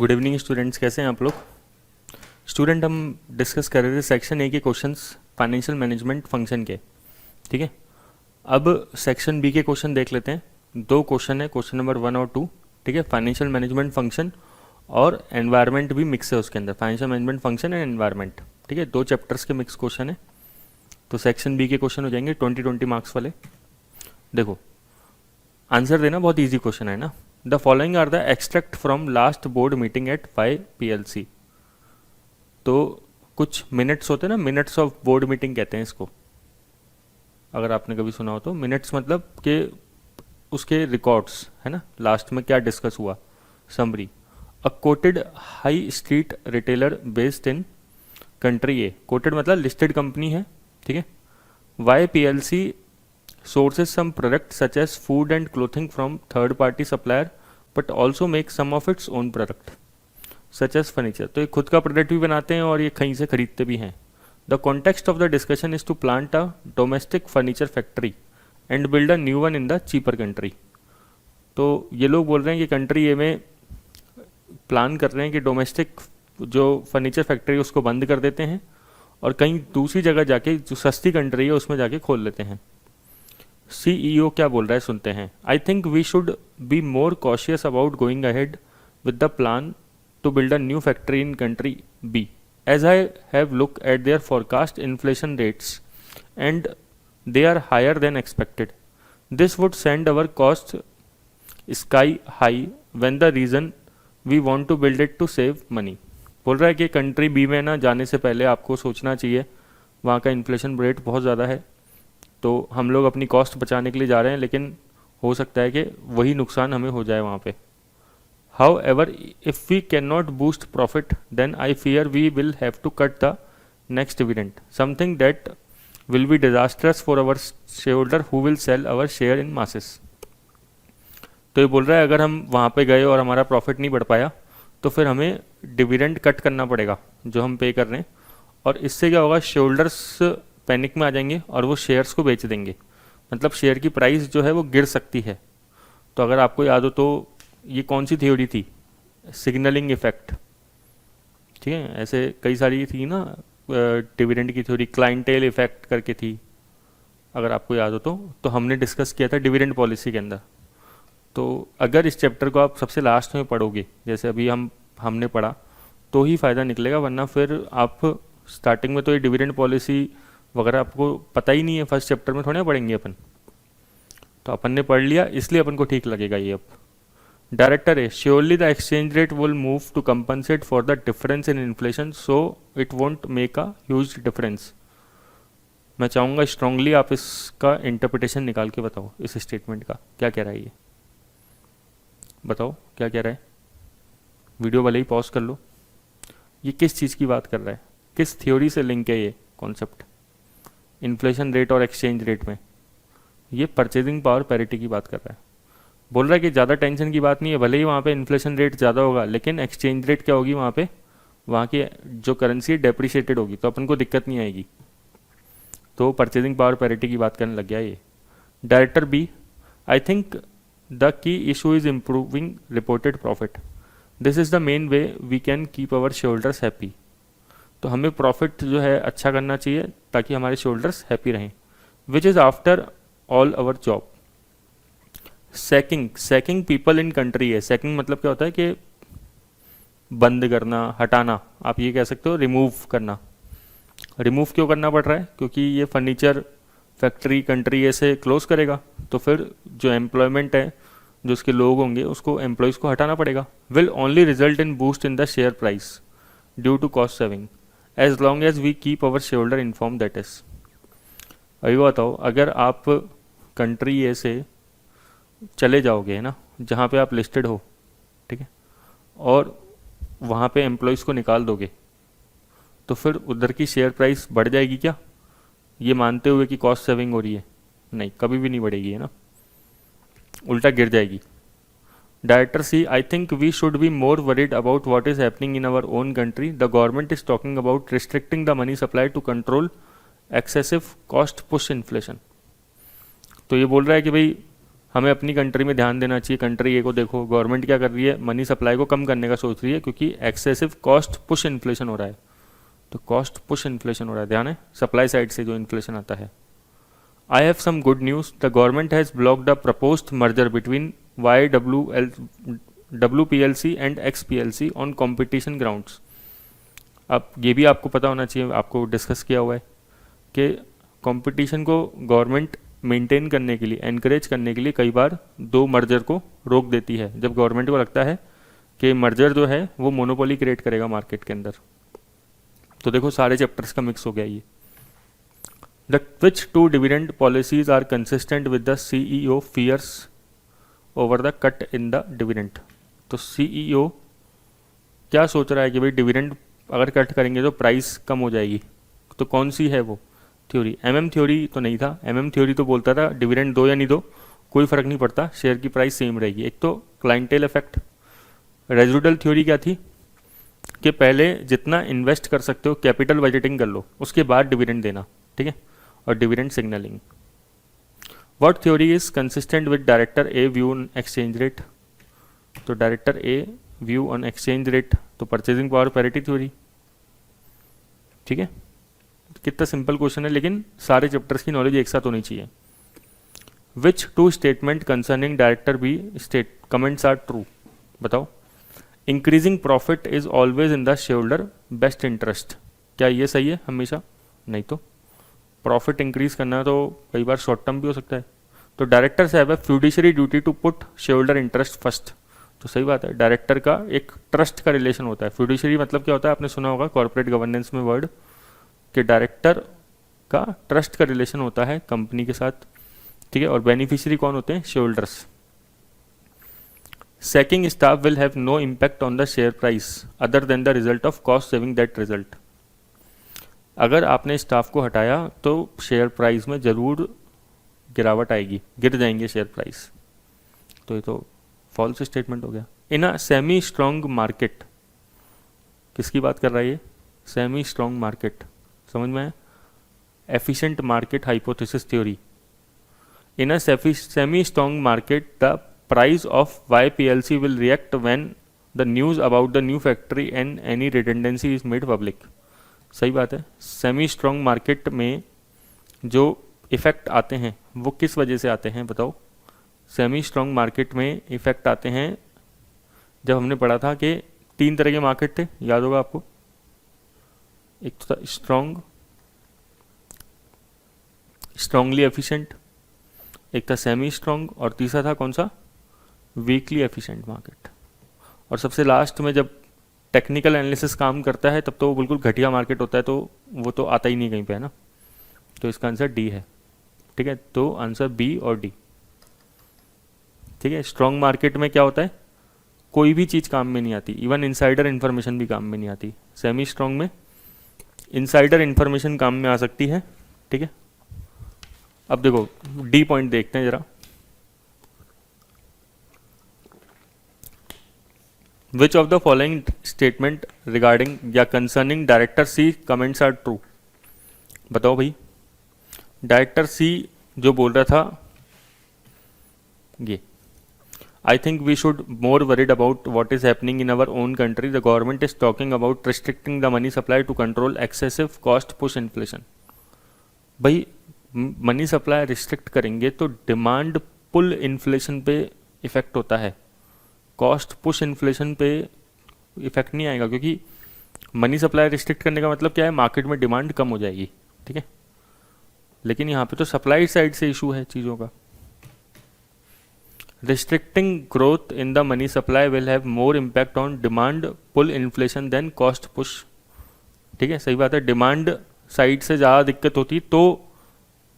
Good evening students, कैसे हैं आप लोग। स्टूडेंट हम डिस्कस कर रहे थे सेक्शन ए के क्वेश्चंस फाइनेंशियल मैनेजमेंट फंक्शन के। ठीक है, अब सेक्शन बी के क्वेश्चन देख लेते हैं। दो क्वेश्चन है, क्वेश्चन नंबर 1 और 2। ठीक है, फाइनेंशियल मैनेजमेंट फंक्शन और एनवायरनमेंट भी मिक्स है उसके अंदर, financial management function and environment. ठीक है, दो चैप्टर्स के मिक्स क्वेश्चन है। तो सेक्शन बी के क्वेश्चन हो जाएंगे 20 मार्क्स वाले। देखो आंसर देना, बहुत ईजी क्वेश्चन है ना। The following are the extract from last board meeting at 5 PLC। तो कुछ मिनट्स होते हैं ना, मिनट्स ऑफ बोर्ड मीटिंग कहते हैं इसको, अगर आपने कभी सुना हो तो। मिनट्स मतलब कि उसके रिकॉर्ड्स है ना, लास्ट में क्या डिस्कस हुआ, summary. A coated high street retailer based in country A, coated मतलब लिस्टेड कंपनी है। ठीक है, Y PLC sources some products such as food and clothing from third party supplier but also make some of its own product such as furniture। तो ये खुद का product भी बनाते हैं और ये कहीं से खरीदते भी हैं। The context of the discussion is to plant a domestic furniture factory and build a new one in the cheaper country। तो ये लोग बोल रहे हैं कि कंट्री ए में प्लान कर रहे हैं कि डोमेस्टिक जो फर्नीचर फैक्ट्री उसको बंद कर देते हैं और कहीं दूसरी जगह जाके जो सस्ती कंट्री है उसमें जाके खोल लेते हैं। CEO क्या बोल रहा है, सुनते हैं। I think we should be more cautious about going ahead with the plan to build a new factory in country B as I have look at their forecast inflation rates and they are higher than expected. This would send our cost sky high when the reason we want to build it to save money. बोल रहा है कि country B में ना जाने से पहले आपको सोचना चाहिए, वहाँ का इन्फ्लेशन रेट बहुत ज़्यादा है, तो हम लोग अपनी कॉस्ट बचाने के लिए जा रहे हैं, लेकिन हो सकता है कि वही नुकसान हमें हो जाए वहाँ पे। However if we can not boost profit then I fear we will have to cut the next dividend, something that will be disasters for our share holder who will sell our share in masses. तो ये बोल रहा है अगर हम वहाँ पे गए और हमारा प्रॉफिट नहीं बढ़ पाया तो फिर हमें डिविडेंड कट करना पड़ेगा जो हम पे कर रहे हैं, और इससे क्या होगा, शेयर होल्डर्स पैनिक में आ जाएंगे और वो शेयर्स को बेच देंगे। मतलब शेयर की प्राइस जो है वो गिर सकती है। तो अगर आपको याद हो तो ये कौन सी थ्योरी थी, सिग्नलिंग इफेक्ट। ठीक है, ऐसे कई सारी थी ना डिविडेंड की थ्योरी, क्लाइंटेल इफेक्ट करके थी, अगर आपको याद हो तो हमने डिस्कस किया था डिविडेंड पॉलिसी के अंदर। तो अगर इस चैप्टर को आप सबसे लास्ट में पढ़ोगे, जैसे अभी हमने पढ़ा, तो ही फ़ायदा निकलेगा, वरना फिर आप स्टार्टिंग में तो ये डिविडेंड पॉलिसी वगैरह आपको पता ही नहीं है, फर्स्ट चैप्टर में थोड़े पढ़ेंगे अपन। तो अपन ने पढ़ लिया इसलिए अपन को ठीक लगेगा ये। अब डायरेक्टर है, surely the exchange rate will move to compensate for the difference in inflation so it won't make a huge difference. मैं चाहूँगा स्ट्रांगली आप इसका इंटरप्रिटेशन निकाल के बताओ, इस स्टेटमेंट का क्या कह रहा है ये, बताओ क्या कह रहा है। वीडियो भले ही पॉज कर लो। ये किस चीज़ की बात कर रहा है, किस थ्योरी से लिंक है ये कॉन्सेप्ट इन्फ्लेशन रेट और एक्सचेंज रेट में। ये परचेजिंग पावर पैरिटी की बात कर रहा है। बोल रहा है कि ज़्यादा टेंशन की बात नहीं है, भले ही वहाँ पे इन्फ्लेशन रेट ज़्यादा होगा, लेकिन एक्सचेंज रेट क्या होगी वहाँ पे, वहाँ की जो करेंसी है डेप्रिशिएटेड होगी, तो अपन को दिक्कत नहीं आएगी। तो परचेजिंग पावर पैरिटी की बात करने लग गया ये। Director B, I think the key issue is improving reported profit, this is the main way we can keep our share holders happy. तो हमें प्रॉफिट जो है अच्छा करना चाहिए ताकि हमारे शोल्डर्स हैप्पी रहें, which is after all our job. Sacking people in country है। सैकिंग मतलब क्या होता है कि बंद करना, हटाना, आप ये कह सकते हो रिमूव करना। रिमूव क्यों करना पड़ रहा है, क्योंकि ये फर्नीचर फैक्ट्री कंट्री ऐसे क्लोज करेगा, तो फिर जो एम्प्लॉयमेंट है, जो उसके लोग होंगे, उसको एम्प्लॉयज़ को हटाना पड़ेगा। Will only result in boost in the share price due to cost saving as long as we keep our share holder inform that is. अभी बताओ, अगर आप कंट्री ए से चले जाओगे ना, जहाँ पे आप लिस्टेड हो, ठीक है, और वहाँ पे एम्प्लॉयज़ को निकाल दोगे, तो फिर उधर की शेयर प्राइस बढ़ जाएगी क्या, ये मानते हुए कि कॉस्ट सेविंग हो रही है? नहीं, कभी भी नहीं बढ़ेगी, है ना, उल्टा गिर जाएगी। Director C, I think we should be more worried about what is happening in our own country. The government is talking about restricting the money supply to control excessive cost push inflation. तो ये बोल रहा है कि भाई हमें अपनी country में ध्यान देना चाहिए। कंट्री ए को देखो, गवर्नमेंट क्या कर रही है, मनी सप्लाई को कम करने का सोच रही है क्योंकि एक्सेसिव कॉस्ट पुश इन्फ्लेशन हो रहा है। तो कॉस्ट पुश इन्फ्लेशन हो रहा है, ध्यान है, सप्लाई साइड से जो इन्फ्लेशन आता है। I have some good news, the government has blocked a proposed merger between WPLC and XPLC on competition grounds. अब ये भी आपको पता होना चाहिए, आपको डिस्कस किया हुआ है कि कंपटीशन को गवर्नमेंट मेंटेन करने के लिए, एनकरेज करने के लिए कई बार दो मर्जर को रोक देती है, जब गवर्नमेंट को लगता है कि मर्जर जो है वो मोनोपोली क्रिएट करेगा मार्केट के अंदर। तो देखो सारे चैप्टर्स का मिक्स हो गया ये। The which two dividend policies are consistent with the CEO fears over the cut in the dividend. तो CEO क्या सोच रहा है कि भाई डिविडेंड अगर कट करेंगे तो प्राइस कम हो जाएगी। तो कौन सी है वो थ्योरी? MM थ्योरी तो नहीं था। MM थ्योरी तो बोलता था डिविडेंड दो या नहीं दो कोई फर्क नहीं पड़ता, शेयर की प्राइस सेम रहेगी। एक तो क्लाइंटेल इफेक्ट। रेजिडुअल थ्योरी क्या थी कि पहले जितना इन्वेस्ट कर सकते हो कैपिटल बजटिंग कर लो, उसके बाद डिविडेंड देना, ठीक है, और dividend signalling. What theory is consistent with director A view on exchange rate? तो director A view on exchange rate तो परचेजिंग पावर पैरिटी थ्योरी, ठीक है। कितना सिंपल क्वेश्चन है, लेकिन सारे चैप्टर्स की नॉलेज एक साथ होनी चाहिए। Which two statements concerning director B state comments are true? बताओ। Increasing profit is always in the shareholder best interest, क्या ये सही है हमेशा? नहीं। तो प्रॉफिट इंक्रीज करना तो कई बार शॉर्ट टर्म भी हो सकता है। तो directors have a fiduciary duty to put shareholder interest first. तो सही बात है, डायरेक्टर का एक ट्रस्ट का रिलेशन होता है। फ्यूडिशरी मतलब क्या होता है, आपने सुना होगा कॉर्पोरेट गवर्नेंस में वर्ड, कि डायरेक्टर का ट्रस्ट का रिलेशन होता है कंपनी के साथ, ठीक है। और बेनिफिशियरी कौन होते हैं? Shareholders. Sacking staff will have no impact on the share price other than the result of cost saving that result. अगर आपने स्टाफ को हटाया तो शेयर प्राइस में जरूर गिरावट आएगी, गिर जाएंगे शेयर प्राइस। तो ये तो फॉल्स स्टेटमेंट हो गया। इन अ सेमी स्ट्रॉन्ग मार्केट, किसकी बात कर रहा है ये? सेमी स्ट्रॉन्ग मार्केट, समझ में आया? Efficient market hypothesis theory. In a semi strong market the price of YPLC will react when the news about the new factory and any redundancy is made public। सही बात है। Semi strong market में जो effect आते हैं वो किस वजह से आते हैं बताओ? सेमी स्ट्रॉन्ग मार्केट में इफेक्ट आते हैं, जब हमने पढ़ा था कि 3 तरह के मार्केट थे, याद होगा आपको। एक तो था स्ट्रॉन्ग, स्ट्रॉन्गली एफिशिएंट, एक था सेमी स्ट्रॉन्ग, और तीसरा था कौन सा? Weekly efficient market. और सबसे लास्ट में जब टेक्निकल एनालिसिस काम करता है तब तो वो बिल्कुल घटिया मार्केट होता है, तो वो तो आता ही नहीं कहीं पे, है ना। तो इसका आंसर डी है, ठीक है। तो आंसर बी और डी, ठीक है। स्ट्रॉन्ग मार्केट में क्या होता है, कोई भी चीज़ काम में नहीं आती, इवन इनसाइडर इन्फॉर्मेशन भी काम में नहीं आती। सेमी स्ट्रॉन्ग में इनसाइडर इन्फॉर्मेशन काम में आ सकती है, ठीक है। अब देखो डी पॉइंट देखते हैं जरा। Which of the following statement regarding या concerning director C comments are true? बताओ भाई। डायरेक्टर सी जो बोल रहा था ये, I think we should more worried about what is happening in our own country. The government is talking about restricting the money supply to control excessive cost push inflation. भाई money supply restrict करेंगे तो demand pull inflation पे effect होता है, cost push inflation पे effect नहीं आएगा, क्योंकि मनी सप्लाई रिस्ट्रिक्ट करने का मतलब क्या है, मार्केट में डिमांड कम हो जाएगी, ठीक है। लेकिन यहाँ पे तो सप्लाई साइड से इशू है चीज़ों का। Restricting growth in the money supply will have more impact on demand pull inflation than cost push, ठीक है। सही बात है, डिमांड साइड से ज़्यादा दिक्कत होती तो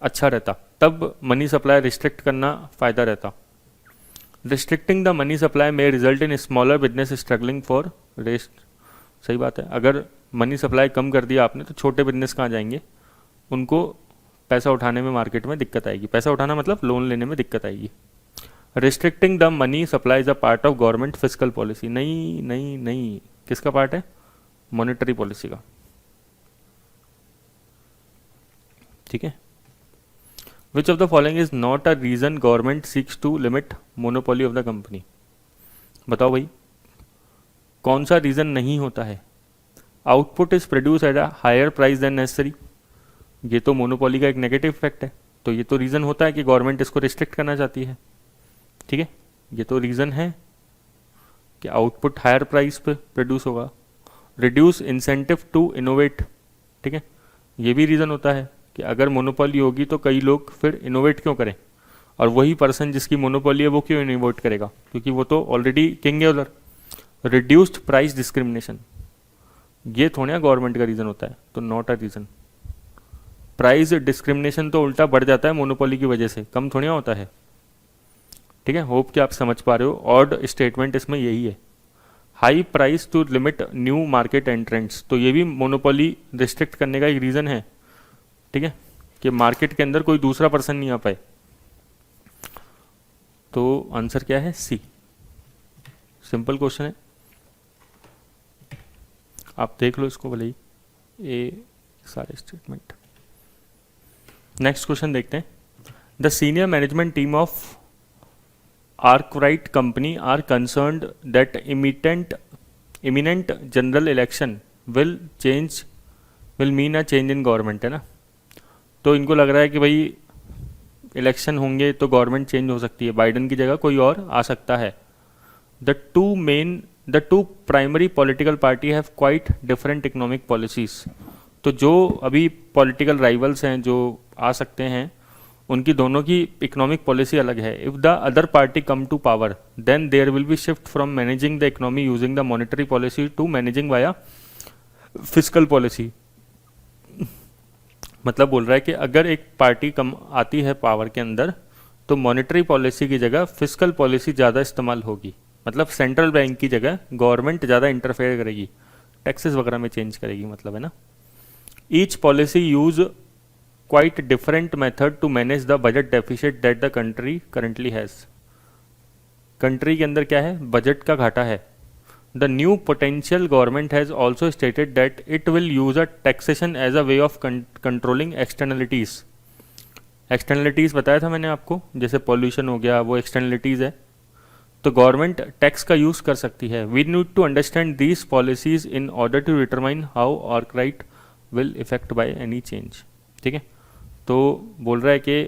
अच्छा रहता, तब मनी सप्लाई रिस्ट्रिक्ट करना फ़ायदा रहता। रिस्ट्रिक्टिंग द मनी सप्लाई में result in smaller business struggling for rest. सही बात है, अगर मनी सप्लाई कम कर दिया आपने तो छोटे बिजनेस कहाँ जाएंगे, उनको पैसा उठाने में मार्केट में दिक्कत आएगी। पैसा उठाना मतलब लोन लेने में दिक्कत आएगी। Restricting the money supply is a part of government physical policy. नहीं नहीं नहीं, किसका पार्ट है? मॉनेटरी पॉलिसी का, ठीक है। Which of the following is not a reason government seeks to limit monopoly of the company. बताओ भाई, कौन सा रीज़न नहीं होता है? Output is produce at a higher price than necessary, ये तो मोनोपोली का एक नेगेटिव इफेक्ट है, तो ये तो रीज़न होता है कि गवर्नमेंट इसको रिस्ट्रिक्ट करना चाहती है। ठीक है, ये तो रीज़न है कि आउटपुट हायर प्राइस पे प्रोड्यूस होगा। रिड्यूस इंसेंटिव टू इनोवेट, ठीक है, ये भी रीज़न होता है कि अगर मोनोपोली होगी तो कई लोग फिर इनोवेट क्यों करें, और वही पर्सन जिसकी मोनोपोली है वो क्यों इनोवेट करेगा, क्योंकि वो तो ऑलरेडी किंग है उधर। रिड्यूस्ड प्राइस डिस्क्रिमिनेशन, ये थोड़ा गवर्नमेंट का रीज़न होता है, तो not a reason. Price discrimination तो उल्टा बढ़ जाता है मोनोपोली की वजह से, कम थोड़ा होता है। ठीक है, होप कि आप समझ पा रहे हो। ऑड स्टेटमेंट इसमें यही है। High price to limit new market entrants, तो ये भी मोनोपोली रिस्ट्रिक्ट करने का एक रीज़न है। ठीक है, कि मार्केट के अंदर कोई दूसरा पर्सन नहीं आ पाए। तो आंसर क्या है? सी। सिंपल क्वेश्चन है, आप देख लो इसको भले ही, ए सारे स्टेटमेंट। नेक्स्ट क्वेश्चन देखते हैं। The senior management team of Arkwright company are concerned that imminent general election will mean a change in government, है ना। तो इनको लग रहा है कि भाई इलेक्शन होंगे तो गवर्नमेंट चेंज हो सकती है, बाइडन की जगह कोई और आ सकता है। The two primary political party have quite different economic policies. तो जो अभी पॉलिटिकल राइवल्स हैं जो आ सकते हैं, उनकी दोनों की इकोनॉमिक पॉलिसी अलग है। If the other party come to power then there will be shift from managing the economy using the monetary policy to managing via physical policy. मतलब बोल रहा है कि अगर एक पार्टी कम आती है पावर के अंदर तो मॉनेटरी पॉलिसी की जगह फिजिकल पॉलिसी ज़्यादा इस्तेमाल होगी। मतलब सेंट्रल बैंक की जगह गवर्नमेंट ज़्यादा इंटरफेयर करेगी, टैक्सेस वगैरह में चेंज करेगी, मतलब है ना। Each policy use quite different method to manage the budget deficit that the country currently has. Country के अंदर क्या है? बजट का घाटा है। The new potential government has also stated that it will use a taxation as a way of controlling externalities. Externalities बताया था मैंने आपको, जैसे पॉल्यूशन हो गया, वो एक्सटर्नलिटीज़ है। तो गवर्नमेंट टैक्स का यूज़ कर सकती है। We need to understand these policies in order to determine how Arkwright will effect by any change. ठीक है, तो बोल रहा है कि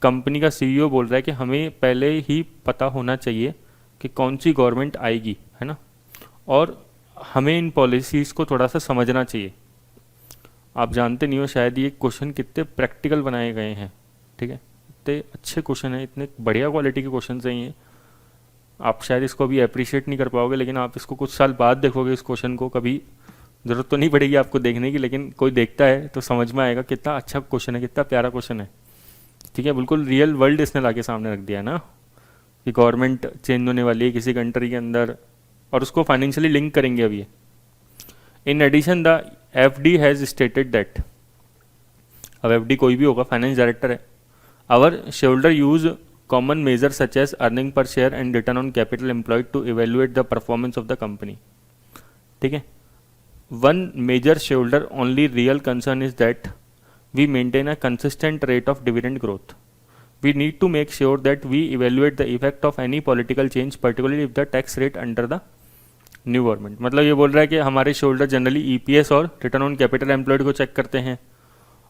कंपनी का सीईओ बोल रहा है कि हमें पहले ही पता होना चाहिए कि कौन सी गवर्नमेंट आएगी, है ना, और हमें इन पॉलिसीज़ को थोड़ा सा समझना चाहिए। आप जानते नहीं हो शायद ये क्वेश्चन कितने प्रैक्टिकल बनाए गए हैं। ठीक है, इतने अच्छे क्वेश्चन हैं, इतने बढ़िया क्वालिटी के क्वेश्चन हैं ये। आप शायद इसको अभी अप्रिशिएट नहीं कर पाओगे, लेकिन आप इसको कुछ साल बाद देखोगे इस क्वेश्चन को। कभी ज़रूरत तो नहीं पड़ेगी आपको देखने की, लेकिन कोई देखता है तो समझ में आएगा कितना अच्छा क्वेश्चन है, कितना प्यारा क्वेश्चन है। ठीक है, बिल्कुल रियल वर्ल्ड इसने लाके सामने रख दिया ना, कि गवर्नमेंट चेंज होने वाली है किसी कंट्री के अंदर, और उसको फाइनेंशियली लिंक करेंगे अभी। In addition the FD has stated that, अब FD कोई भी होगा, फाइनेंस डायरेक्टर है। Our shareholder use common measure such as earning per share and return on capital employed to evaluate the performance of the company. ठीक है, one major shareholder only real concern is that we maintain a consistent rate of dividend growth. We need to make sure that we evaluate the effect of any political change particularly if the tax rate under the new government. मतलब ये बोल रहा है कि हमारे shareholder generally EPS और return on capital employed को check करते हैं,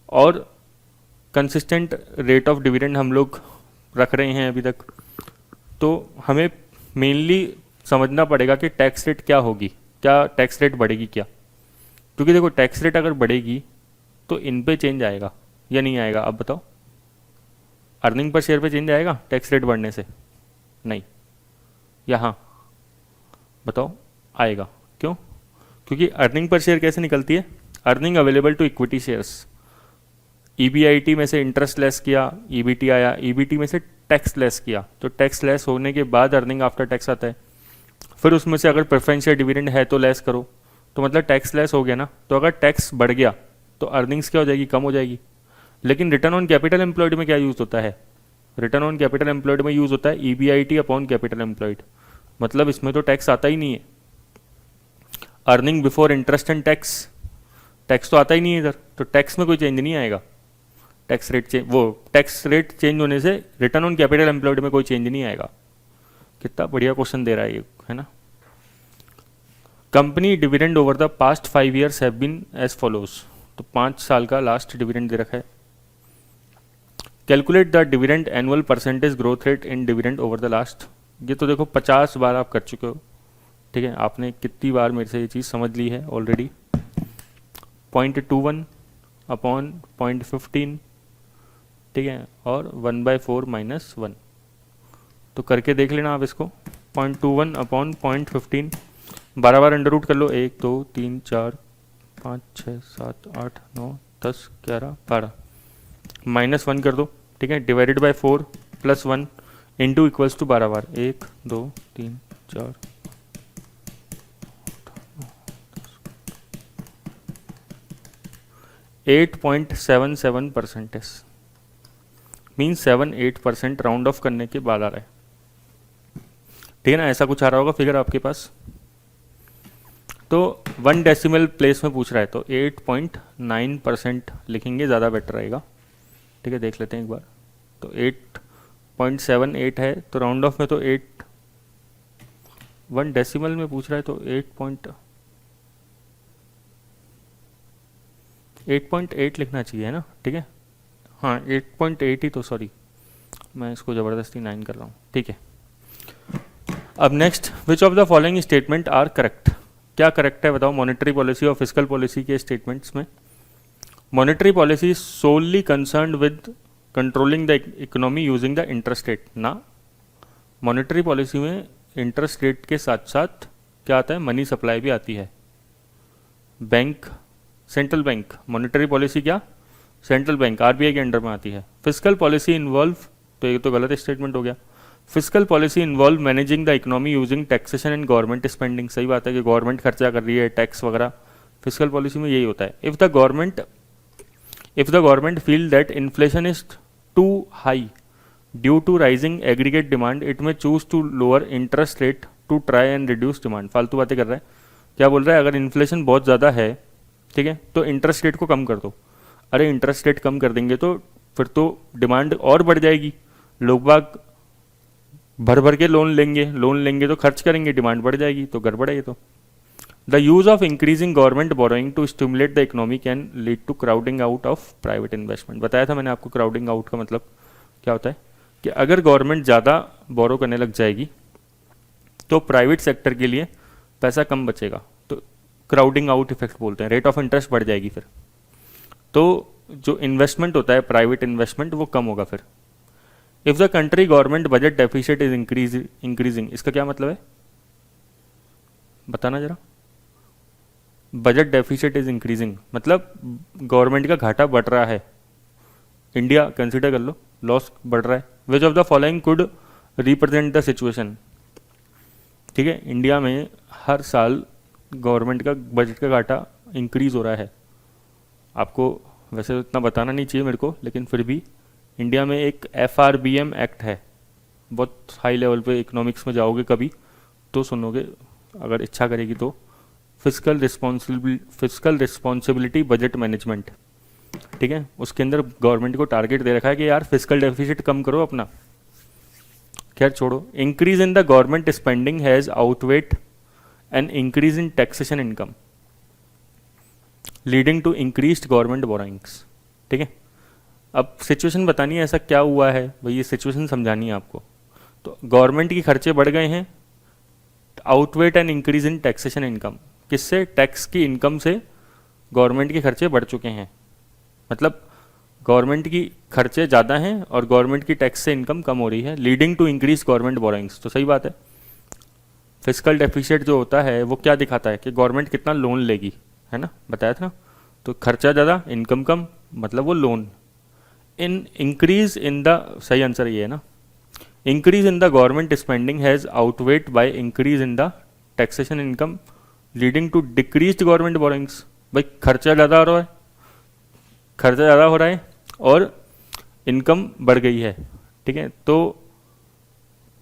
और कंसिस्टेंट रेट ऑफ डिविडेंड हम लोग रख रहे हैं अभी तक। तो हमें मेनली समझना पड़ेगा कि टैक्स रेट क्या होगी, क्या टैक्स रेट बढ़ेगी क्या, क्योंकि देखो टैक्स रेट अगर बढ़ेगी तो इन पे चेंज आएगा या नहीं आएगा? अब बताओ, अर्निंग पर शेयर पे चेंज आएगा टैक्स रेट बढ़ने से? नहीं। या हाँ? बताओ, आएगा। क्यों? क्योंकि अर्निंग पर शेयर कैसे निकलती है? Earning available to equity shares. EBIT में से इंटरेस्ट लेस किया, EBT आया, EBT में से टैक्स लेस किया, तो टैक्स लेस होने के बाद अर्निंग आफ्टर टैक्स आता है। फिर उसमें से अगर प्रेफरेंस या डिविडेंड है तो लेस करो, तो मतलब टैक्स लेस हो गया ना। तो अगर टैक्स बढ़ गया तो अर्निंग्स क्या हो जाएगी? कम हो जाएगी। लेकिन रिटर्न ऑन कैपिटल एम्प्लॉयड में क्या यूज़ होता है? रिटर्न ऑन कैपिटल एम्प्लॉयड में यूज़ होता है EBIT अपॉन कैपिटल एम्प्लॉयड। मतलब इसमें तो टैक्स आता ही नहीं है। Earning before interest and tax, tax तो आता ही नहीं है इधर, तो टैक्स में कोई चेंज नहीं आएगा। टैक्स रेट चेंज होने से रिटर्न ऑन कैपिटल एम्प्लॉयड में कोई चेंज नहीं आएगा। कितना बढ़िया क्वेश्चन दे रहा है ये, है ना। Company dividend over the past 5 years have been as follows, तो 5 साल का लास्ट डिविडेंड दे रखा है। Calculate the dividend annual percentage growth rate in dividend over the last, ये तो देखो 50 बार आप कर चुके हो, ठीक है, आपने कितनी बार मेरे से ये चीज़ समझ ली है ऑलरेडी। 0.21 अपॉन 0.15, ठीक है, और 1/4 - 1, तो करके देख लेना आप इसको। 0.21 अपॉन 0.15, 12 बार अंडर रूट कर लो, 1 2 3 4 5 6 7 8 9 10 11 12, -1 कर दो, ठीक है, divided by 4 + 1 into equals to 12 बार, 1 2 3 4 8.77% मीन्स 7-8% राउंड ऑफ करने के बाद आ रहा है, ठीक है ना। ऐसा कुछ आ रहा होगा फिगर आपके पास। तो 1 डेसिमल प्लेस में पूछ रहा है तो 8.9% लिखेंगे, ज़्यादा बेटर रहेगा, ठीक है। देख लेते हैं एक बार, तो 8.78 है, तो राउंड ऑफ में तो 1 डेसिमल में पूछ रहा है तो 8.8 लिखना चाहिए, है ना, ठीक है। हाँ 8.8 ही तो, सॉरी मैं इसको ज़बरदस्ती 9 कर रहा हूँ, ठीक है। अब next, which of the following statement are correct, क्या करेक्ट है बताओ। मॉनेटरी पॉलिसी और फिस्कल पॉलिसी के स्टेटमेंट्स में, monetary policy solely concerned with controlling the economy using the interest rate ना। मॉनेटरी पॉलिसी में इंटरेस्ट रेट के साथ साथ क्या आता है, मनी सप्लाई भी आती है। Bank, central bank, monetary policy क्या, सेंट्रल बैंक आरबीआई के अंडर में आती है। फिस्कल पॉलिसी इन्वॉल्व, तो ये तो गलत स्टेटमेंट हो गया। Fiscal policy involve managing the economy using taxation and government spending, सही बात है कि गवर्नमेंट खर्चा कर रही है, टैक्स वगैरह, फिस्कल पॉलिसी में यही होता है। If the government feel that inflation is too high due to rising aggregate demand, it may choose to lower interest rate to try and reduce demand. फालतू बातें कर रहा है, क्या बोल रहा है, अगर इन्फ्लेशन बहुत ज़्यादा है, ठीक है, तो इंटरेस्ट रेट को कम कर दो। अरे इंटरेस्ट रेट कम कर देंगे तो फिर तो डिमांड और बढ़ जाएगी, लोग बाग भर भर के लोन लेंगे तो खर्च करेंगे, डिमांड बढ़ जाएगी, तो गड़बड़ है ये तो। The use of increasing government borrowing to stimulate the economy can lead to crowding out of private investment. बताया था मैंने आपको क्राउडिंग आउट का मतलब क्या होता है, कि अगर गवर्नमेंट ज़्यादा बोरो करने लग जाएगी तो प्राइवेट सेक्टर के लिए पैसा कम बचेगा, तो क्राउडिंग आउट इफेक्ट बोलते हैं, रेट ऑफ इंटरेस्ट बढ़ जाएगी फिर, तो जो इन्वेस्टमेंट होता है प्राइवेट इन्वेस्टमेंट वो कम होगा फिर। If the country government budget deficit is increasing, इसका क्या मतलब है बताना जरा। बजट डेफिसिट इज इंक्रीजिंग मतलब गवर्नमेंट का घाटा बढ़ रहा है, इंडिया कंसिडर कर लो, लॉस बढ़ रहा है। Which of the following could represent the situation, ठीक है, इंडिया में हर साल गवर्नमेंट का बजट का घाटा इंक्रीज हो रहा है। आपको वैसे तो इतना बताना नहीं चाहिए मेरे को, लेकिन फिर भी इंडिया में एक FRBM एक्ट है, बहुत हाई लेवल पे इकोनॉमिक्स में जाओगे कभी तो सुनोगे, अगर इच्छा करेगी तो, फिस्कल रिस्पॉन्सिबिलिटी बजट मैनेजमेंट, ठीक है, उसके अंदर गवर्नमेंट को टारगेट दे रखा है कि यार फिस्कल डेफिसिट कम करो अपना। खैर छोड़ो, increase in the government spending has outweigh an increase in taxation income leading to increased government borrowings, ठीक है। अब सिचुएशन बतानी है ऐसा क्या हुआ है भाई, ये सिचुएशन समझानी है आपको। तो गवर्नमेंट की खर्चे बढ़ गए हैं, outweigh and increase in taxation income, किससे, टैक्स की इनकम से गवर्नमेंट के खर्चे बढ़ चुके हैं, मतलब गवर्नमेंट की खर्चे ज़्यादा हैं और गवर्नमेंट की टैक्स से इनकम कम हो रही है, leading to increase government borrowings, तो सही बात है। फिस्कल डेफिसिट जो होता है वो क्या दिखाता है कि गवर्नमेंट कितना लोन लेगी, है ना, बताया था ना। तो खर्चा ज़्यादा इनकम कम, मतलब वो loan. In increase in the, सही आंसर ये है ना, increase in the government spending has outweigh by increase in the taxation income leading to decrease government borrowings. भाई खर्चा ज़्यादा हो रहा है और इनकम बढ़ गई है, ठीक है, तो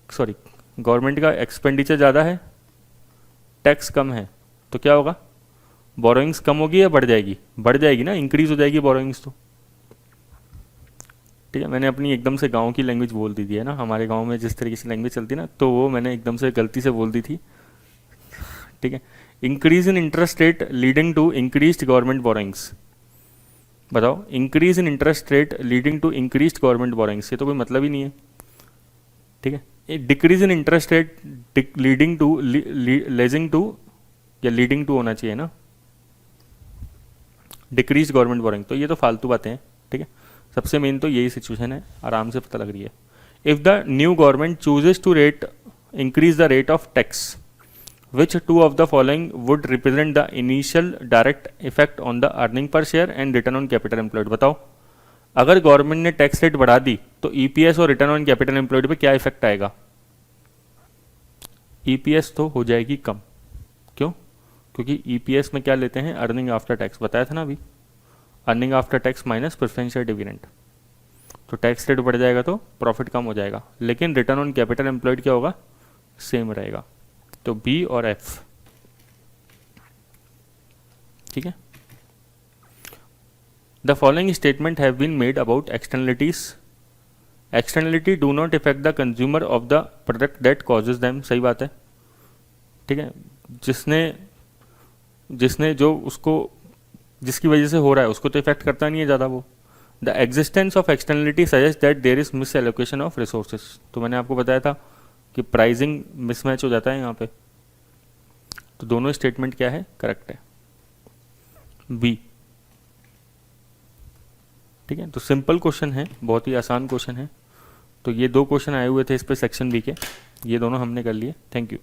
सॉरी गवर्नमेंट का एक्सपेंडिचर ज़्यादा है, टैक्स कम है, तो क्या होगा, बोरोइंग्स कम होगी या बढ़ जाएगी, बढ़ जाएगी ना, इंक्रीज हो जाएगी बोरोइंग्स तो। ठीक है, मैंने अपनी एकदम से गांव की लैंग्वेज बोल दी थी है ना, हमारे गांव में जिस तरीके से लैंग्वेज चलती है ना, तो वो मैंने एकदम से गलती से बोल दी थी। ठीक है, increase in interest rate leading to increased government borrowings. बताओ, increase in interest rate leading to increased government borrowings, ये तो कोई मतलब ही नहीं है। ठीक है, decrease in interest rate leading to लेजिंग टू, या लीडिंग टू होना चाहिए ना, डिक्रीज गवर्नमेंट बोरिंग, तो ये तो फालतू बातें हैं। ठीक है, सबसे मेन तो यही सिचुएशन है, आराम से पता लग रही है। If the new government chooses to rate increase the rate of tax, which two of the following would represent the initial direct effect on the earning per share and return on capital employed? बताओ, अगर government ने tax rate बढ़ा दी तो EPS और return on capital employed पे क्या effect आएगा? EPS तो हो जाएगी कम। क्यों? क्योंकि ईपीएस में क्या लेते हैं? अर्निंग आफ्टर टैक्स, बताया था ना अभी, earning after tax minus preferential dividend. तो टैक्स रेट बढ़ जाएगा तो प्रॉफिट कम हो जाएगा, लेकिन रिटर्न ऑन कैपिटल एम्प्लॉयड क्या होगा? सेम रहेगा। तो बी और एफ। ठीक है, the following statement have been made about externalities. Externality do not affect the consumer of the product that causes them. सही बात है। ठीक है, जिसने जो उसको, जिसकी वजह से हो रहा है उसको तो इफेक्ट करता नहीं है ज़्यादा वो। The existence of externality suggest that there is misallocation of resources. तो मैंने आपको बताया था कि प्राइसिंग मिसमैच हो जाता है यहाँ पे। तो दोनों स्टेटमेंट क्या है? करेक्ट है, बी। ठीक है, तो सिंपल क्वेश्चन है, बहुत ही आसान क्वेश्चन है। तो ये दो क्वेश्चन आए हुए थे इस पे सेक्शन बी के, ये दोनों हमने कर लिए। Thank you.